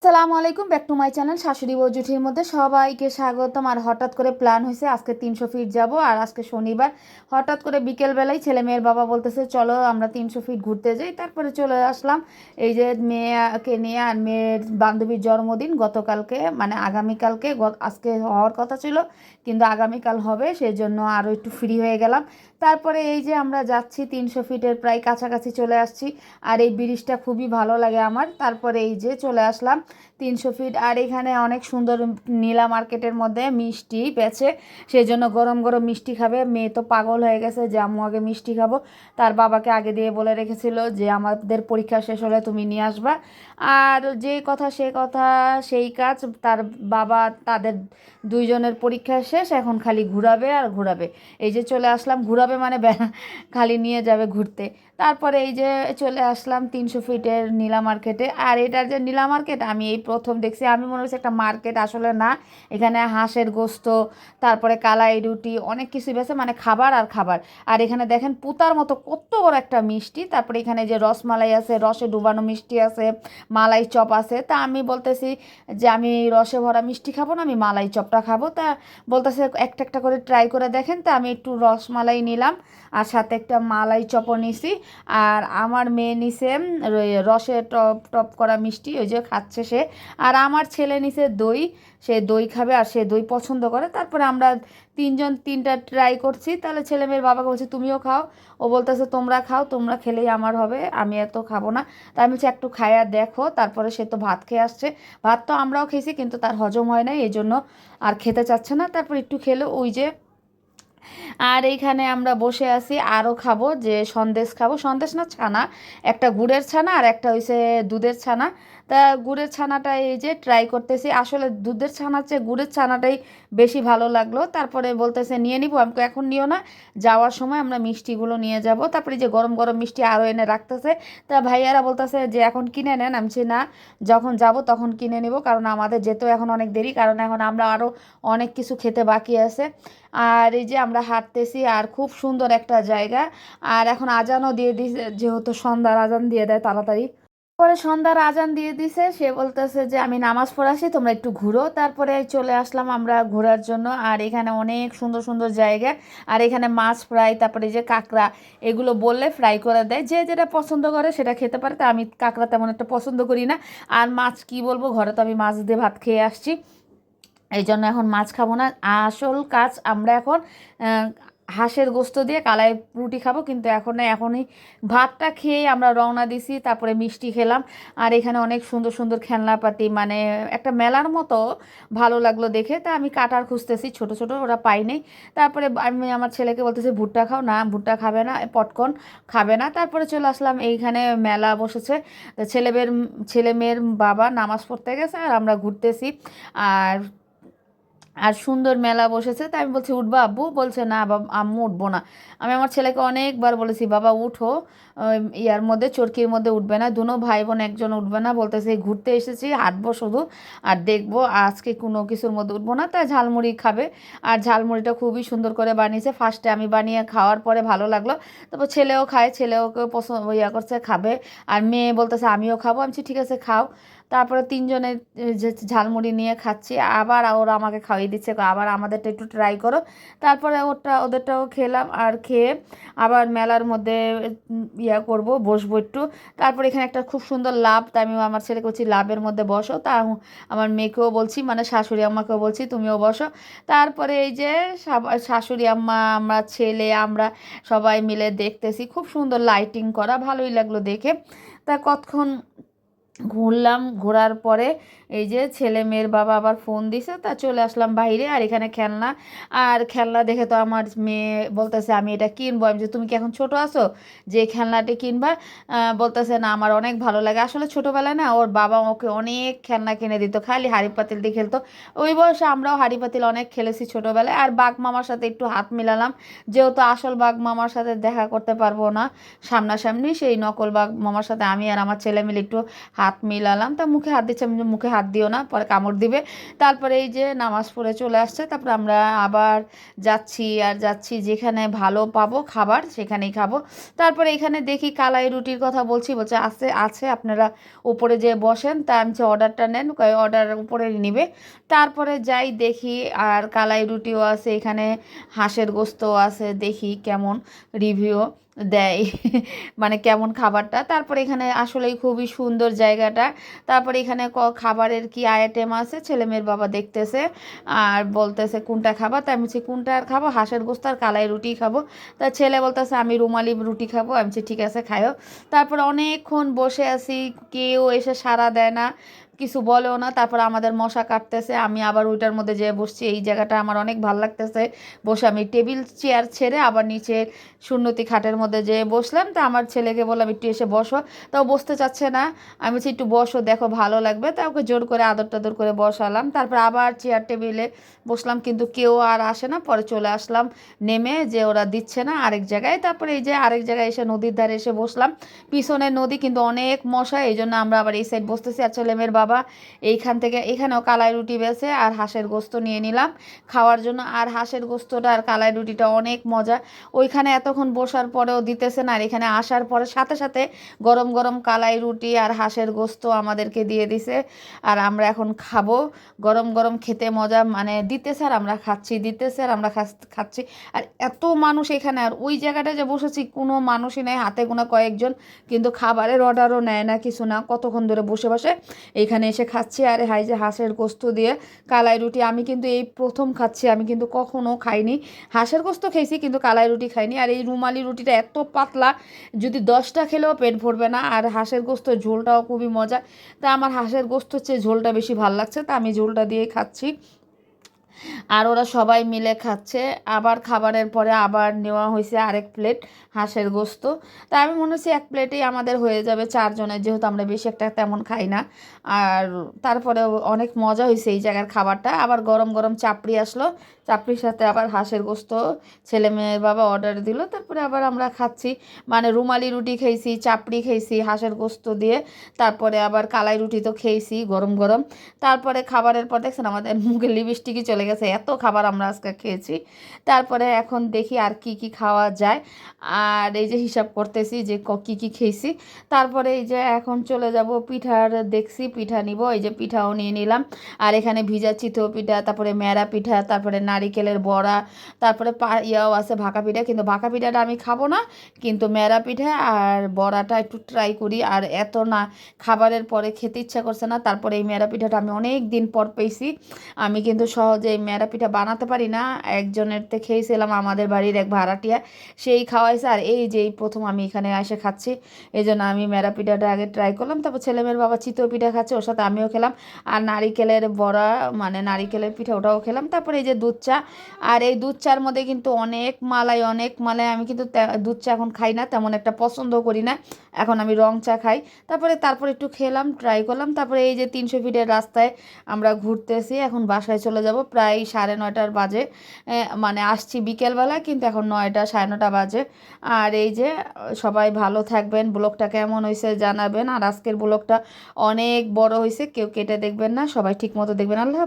আসসালামু আলাইকুম, back to my channel শাশুড়ি বউ জুঠির মধ্যে সবাইকে স্বাগতম। আর হঠাৎ করে প্ল্যান হয়েছে আজকে 300 ফিট যাব। আর আজকে শনিবার, হঠাৎ করে বিকেলবেলায় ছেলে মেয়ের বাবা বলতেছে চলো আমরা 300 ফিট ঘুরতে যাই। তারপরে চলে আসলাম এই যে মেয়েকে নিয়ে। আর মেয়ের বান্ধবীর জন্মদিন গতকালকে, মানে আগামীকালকে, আজকে হওয়ার কথা ছিল কিন্তু আগামীকাল হবে, সেই জন্য আরও একটু ফ্রি হয়ে গেলাম। তারপরে এই যে আমরা যাচ্ছি 300 ফিটের প্রায় কাছাকাছি চলে আসছি। আর এই ব্রিজটা খুবই ভালো লাগে আমার। তারপরে এই যে চলে আসলাম 300 ফিট। আর এখানে অনেক সুন্দর নীলা মার্কেটের মধ্যে মিষ্টি বেচে, সেই জন্য গরম গরম মিষ্টি খাবে। মেয়ে তো পাগল হয়ে গেছে যে আম্মু আগে মিষ্টি খাবো। তার বাবাকে আগে দিয়ে বলে রেখেছিল যে আমাদের পরীক্ষা শেষ হলে তুমি নিয়ে আসবা। আর যে কথা সে কথা সেই কাজ। তার বাবা, তাদের দুইজনের পরীক্ষা শেষ, এখন খালি ঘুরাবে আর ঘুরাবে। এই যে চলে আসলাম, ঘুরাবে মানে খালি নিয়ে যাবে ঘুরতে। তারপরে এই যে চলে আসলাম 300 ফিটের নীলা মার্কেটে। আর এটার যে নীলা মার্কেট আমি এই প্রথম দেখছি, আমি মনে হচ্ছে একটা মার্কেট, আসলে না। এখানে হাঁসের গোস্ত, তারপরে কালাই রুটি, অনেক কিছু বেছে, মানে খাবার আর খাবার। আর এখানে দেখেন পুতার মতো কত বড় একটা মিষ্টি। তারপরে এখানে যে রসমালাই আছে, রসে ডুবানো মিষ্টি আছে, মালাই চপ আছে। তা আমি বলতেছি যে আমি রসে ভরা মিষ্টি খাবো না, আমি মালাই চপটা খাবো। তা বলতেছে একটা একটা করে ট্রাই করে দেখেন। তা আমি একটু রসমালাই নিলাম আর সাথে একটা মালাই চপও নিছি। আর আমার মেয়ে নিছে রসে টপ টপ করা মিষ্টি, ওই যে খাচ্ছে সে। আর আমার ছেলে নিছে দই, সে দই খাবে আর সে দই পছন্দ করে। তারপরে আমরা তিনজন তিনটা ট্রাই করছি। তাহলে ছেলে মেয়ের বাবাকে বলছে তুমিও খাও। ও বলতেছে তোমরা খাও, তোমরা খেলেই আমার হবে, আমি এত খাবো না। তাই আমি বলছি একটু খায়া দেখো। তারপরে সে তো ভাত খেয়ে আসছে। ভাত তো আমরাও খেয়েছি কিন্তু তার হজম হয় নাই, এই জন্য আর খেতে চাচ্ছে না। তারপর একটু খেলো ওই যে। আর এইখানে আমরা বসে আছি, আরও খাবো, যে সন্দেশ খাবো, সন্দেশ না ছানা, একটা গুড়ের ছানা আর একটা হইছে দুধের ছানা। তা গুড়ের ছানাটা এই যে ট্রাই করতেছি। আসলে দুধের ছানার চেয়ে গুড়ের ছানাটাই বেশি ভালো লাগলো। তারপরে বলতেছে নিয়ে নিবো, আমি এখন নিও না, যাওয়ার সময় আমরা মিষ্টিগুলো নিয়ে যাব। তারপরে যে গরম গরম মিষ্টি আরও এনে রাখতেছে। তা ভাইয়ারা বলতেছে যে এখন কিনে নেন, আমি বলছি না, যখন যাব তখন কিনে নিব, কারণ আমাদের যেতেও এখন অনেক দেরি, কারণ এখন আমরা আরও অনেক কিছু খেতে বাকি আছে। আর এই যে আমরা হাঁটতেছি, আর খুব সুন্দর একটা জায়গা। আর এখন আজানও দিয়ে দিছে, যেহেতু সন্ধ্যার আজান দিয়ে দেয় তাড়াতাড়ি। পরে সন্ধ্যার আজান দিয়ে দিছে, সে বলতেছে যে আমি নামাজ পড়ে আসি, তোমরা একটু ঘুরো। তারপরে চলে আসলাম আমরা ঘোরার জন্য। আর এখানে অনেক সুন্দর সুন্দর জায়গা। আর এখানে মাছ ফ্রাই, তারপরে যে কাঁকড়া, এগুলো বললে ফ্রাই করে দেয়, যে যেটা পছন্দ করে সেটা খেতে পারে। তা আমি কাঁকড়া তেমন একটা পছন্দ করি না। আর মাছ কি বলবো, ঘরে তো আমি মাছ দিয়ে ভাত খেয়ে আসছি, এই জন্য এখন মাছ খাবো না। আসল কাজ আমরা এখন আহ, হাঁসের গোস্ত দিয়ে কালাই রুটি খাবো, কিন্তু এখন না, এখনই ভাতটা খেয়েই আমরা রওনা দিছি। তারপরে মিষ্টি খেলাম। আর এখানে অনেক সুন্দর সুন্দর খেলনাপাতি, মানে একটা মেলার মতো ভালো লাগলো দেখে। তা আমি কাটার খুঁজতেছি, ছোট ছোট, ওরা পাইনি। তারপরে আমি আমার ছেলেকে বলতেছি ভুট্টা খাও, না ভুট্টা খাবে না, পপকর্ন খাবে না। তারপরে চলে আসলাম, এইখানে মেলা বসেছে। ছেলে মেয়ের বাবা নামাজ পড়তে গেছে আর আমরা ঘুরতেছি। আর আর সুন্দর মেলা বসেছে। তাই আমি বলছি উঠবা আব্বু, বলছে না বাবা আম্মু উঠবো না। আমি আমার ছেলেকে অনেকবার বলেছি বাবা উঠো, ইয়ার মধ্যে চরকির মধ্যে উঠবে না, দুনো ভাই বোন একজন উঠবে না। বলতেছে ঘুরতে এসেছি, হাঁটবো শুধু আর দেখবো, আজকে কোনো কিছুর মধ্যে উঠবো না। তাই ঝালমুড়ি খাবে। আর ঝালমুড়িটা খুবই সুন্দর করে বানিয়েছে, ফার্স্টে আমি বানিয়ে খাওয়ার পরে ভালো লাগলো। তারপর ছেলেও খায়, ছেলেওকে পছন্দ ইয়া করছে, খাবে। আর মেয়ে বলতেছে আমিও খাবো, আমি বলছি ঠিক আছে খাও। তারপরে তিনজনে যে ঝালমুড়ি নিয়ে খাচ্ছি, আবার ওরা আমাকে খাইয়ে দিচ্ছে, আবার আমাদেরটা একটু ট্রাই করো। তারপরে ওদেরটাও খেলাম। আর খেয়ে আবার মেলার মধ্যে ইয়া করব, বসবো একটু। তারপরে এখানে একটা খুব সুন্দর লাভ, তাই আমি আমার ছেলেকে বলছি লাভের মধ্যে বসো। তা আমার মেয়েকেও বলছি, মানে শাশুড়ি আম্মাকেও বলছি তুমিও বসো। তারপরে এই যে শাশুড়ি আম্মা, আমরা ছেলে, আমরা সবাই মিলে দেখতেছি, খুব সুন্দর লাইটিং করা, ভালোই লাগলো দেখে। তা কতক্ষণ ঘুরলাম, ঘোরার পরে এই যে ছেলে মেয়ের বাবা আবার ফোন দিছে, তা চলে আসলাম বাইরে। আর এখানে খেলনা, আর খেলনা দেখে তো আমার মেয়ে বলতেছে আমি এটা কিনবো। আমি যে তুমি কি এখন ছোট আছো যে খেলনাটি কিনবা? বলতেছে না আমার অনেক ভালো লাগে। আসলে ছোটোবেলায় না ওর বাবা ওকে অনেক খেলনা কিনে দিত, খালি হাঁড়ি পাতিল দিয়ে খেলতো। ওই বয়সে আমরাও হাঁড়ি পাতিল অনেক খেলেছি ছোটোবেলায়। আর বাঘ মামার সাথে একটু হাত মিলালাম, যেহেতু আসল বাঘ মামার সাথে দেখা করতে পারবো না সামনাসামনি, সেই নকল বাঘ মামার সাথে আমি আর আমার ছেলে মিলে একটু হাত হাত মিলালাম, তা মুখে হাত দিচ্ছে, আমি মুখে হাত দিও না, পরে কামড় দিবে। তারপরে এই যে নামাজ পড়ে চলে আসছে, তারপরে আমরা আবার যাচ্ছি আর যাচ্ছি, যেখানে ভালো পাবো খাবার সেখানেই খাবো। তারপরে এখানে দেখি কালাই রুটির কথা বলছে আছে আছে, আপনারা উপরে যে বসেন, তা আমি অর্ডারটা নেন, অর্ডার উপরে নিবে। তারপরে যাই দেখি, আর কালাই রুটিও আছে এখানে, হাঁসের গোস্তও আছে, দেখি কেমন রিভিউ দেয় মানে কেমন খাবারটা। তারপরে এখানে আসলেই খুবই সুন্দর জায়গাটা। তারপরে এখানে খাবারের কি আইটেম আছে, ছেলেমেয়ের বাবা দেখতেছে আর বলতেছে কোনটা খাবা, তাই আমি বলছি কোনটা আর খাবো, হাঁসের গোস্ত আর কালাই রুটি খাবো। তা ছেলে বলতেছে আমি রুমালি রুটি খাবো, আমি বলছি ঠিক আছে খায়ো। তারপরে অনেকক্ষণ বসে আছি, কেউ এসে সাড়া দেয় না, কিছু বলেও না। তারপর আমাদের মশা কাটতেছে, আমি আবার ওইটার মধ্যে যেয়ে বসছি, এই জায়গাটা আমার অনেক ভালো লাগতেছে বসে। আমি টেবিল চেয়ার ছেড়ে আবার নিচে শূন্যতি খাটের মধ্যে যেয়ে বসলাম। তা আমার ছেলেকে বললাম একটু এসে বসো, তাও বসতে চাচ্ছে না। আমি বলছি একটু বসো, দেখো ভালো লাগবে, তা ওকে জোর করে আদর টাদর করে বসালাম। তারপর আবার চেয়ার টেবিলে বসলাম, কিন্তু কেউ আর আসে না। পরে চলে আসলাম নেমে, যে ওরা দিচ্ছে না আরেক জায়গায়। তারপরে এই যে আরেক জায়গায় এসে নদীর ধারে এসে বসলাম, পিছনে নদী কিন্তু অনেক মশা, এই জন্য আমরা আবার এই সাইড বসতেছি। আর ছেলেমেয়ের বাবা এইখান থেকে, এখানেও কালাই রুটি বেছে আর হাঁসের গোস্ত নিয়ে নিলাম খাওয়ার জন্য। আর হাঁসের গোস্তটা আর কালাই রুটিটা অনেক মজা। ওইখানে এতক্ষণ বসার পরেও দিতেছে না, আর এখানে আসার পরে সাথে সাথে গরম গরম কালাই রুটি আর হাঁসের গোস্ত আমাদেরকে দিয়ে দিছে। আর আমরা এখন খাবো, গরম গরম খেতে মজা, মানে দিতেছে আর আমরা খাচ্ছি, দিতেছে আর আমরা খাচ্ছি। আর এত মানুষ এখানে, আর ওই জায়গাটায় যে বসেছি কোনো মানুষই নেই, হাতে গোনা কয়েকজন, কিন্তু খাবারের অর্ডারও নেয় না কিছু না, কতক্ষণ ধরে বসে বসে এইখানে এসে খাচ্ছি। আর হাই যে হাঁসের গোস্ত দিয়ে কালাই রুটি, আমি কিন্তু এই প্রথম খাচ্ছি, আমি কিন্তু কখনো খাইনি। হাঁসের গোস্ত খেয়েছি কিন্তু কালাই রুটি খাইনি। আর এই রুমালি রুটিটা এত পাতলা, যদি 10টা খেলেও পেট ভরবে না। আর হাঁসের গোস্ত ঝোলটাও খুবই মজা, তা আমার হাঁসের গোস্তের চেয়ে ঝোলটা বেশি ভালো লাগছে, তা আমি ঝোলটা দিয়েই খাচ্ছি। আর ওরা সবাই মিলে খাচ্ছে। আবার খাবারের পরে আবার নেওয়া হয়েছে আরেক প্লেট হাঁসের গোস্ত। তা আমি মনে হচ্ছে এক প্লেটেই আমাদের হয়ে যাবে 4 জনের, যেহেতু আমরা বেশি একটা তেমন খাই না। আর তারপরে অনেক মজা হয়েছে এই জায়গার খাবারটা। আবার গরম গরম চাপড়ি আসলো, চাপড়ির সাথে আবার হাঁসের গোস্ত ছেলে মেয়ের বাবা অর্ডার দিল। তারপরে আবার আমরা খাচ্ছি, মানে রুমালি রুটি খেয়েছি, চাপড়ি খেয়েছি হাঁসের গোস্ত দিয়ে, তারপরে আবার কালাই রুটি তো খেয়েছি গরম গরম। তারপরে খাবারের পর দেখছেন আমাদের মুখে লিপস্টিকই চলে গেছে, এত খাবার আমরা আজকে খেয়েছি। তারপরে এখন দেখি আর কি কি খাওয়া যায়, আর এই যে হিসাব করতেছি যে কি কি খেয়েছি। তারপরে এই যে এখন চলে যাব পিঠার, দেখছি পিঠা নিব, এই যে পিঠাও নিয়ে নিলাম। আর এখানে ভিজা চিতৌ পিঠা, তারপরে মেরা পিঠা, তারপরে নারিকেলের বড়া, তারপরে ইয়াও আছে ভাকা পিঠা, কিন্তু ভাকা পিঠাটা আমি খাবো না, কিন্তু মেরা পিঠা আর বড়াটা একটু ট্রাই করি। আর এত না খাবারের পরে খেতে ইচ্ছা করছে না। তারপরে এই মেরা পিঠাটা আমি অনেক দিন পর পেয়েছি, আমি কিন্তু সহজে এই মেরা পিঠা বানাতে পারি না। একজনের থেকে খেয়েছিলাম, আমাদের বাড়ির এক ভাড়াটিয়া, সেই খাওয়াইছে। আর এই যে এই প্রথম আমি এখানে এসে খাচ্ছি, এই জন্য আমি মেরা পিঠাটা আগে ট্রাই করলাম। তারপর ছেলেমেয়ের বাবা চিতৌ পিঠা খাচ্ছে, ওর সাথে আমিও খেলাম। আর নারিকেলের বড়া, মানে নারিকেলের পিঠা, ওটাও খেলাম। তারপরে এই যে দুধ চা, আর এই দুধ চার মধ্যে কিন্তু অনেক মালাই, অনেক মালাই। আমি কিন্তু দুধ চা এখন খাই না, তেমন একটা পছন্দ করি না, এখন আমি রং চা খাই। তারপরে একটু খেলাম, ট্রাই করলাম। তারপরে এই যে 300 ফিটের রাস্তায় আমরা ঘুরতেছি, এখন বাসায় চলে যাব, প্রায় 9:30 বাজে। মানে আসছি বিকেলবেলা, কিন্তু এখন 9টা 9:30 বাজে। আর এই যে সবাই ভালো থাকবেন, ব্লগটা কেমন হয়েছে জানাবেন। আর আজকের ব্লগটা অনেক বড় হয়েছে, কেউ কেটে দেখবেন না, সবাই ঠিক মতো দেখবেন। আল্লাহ।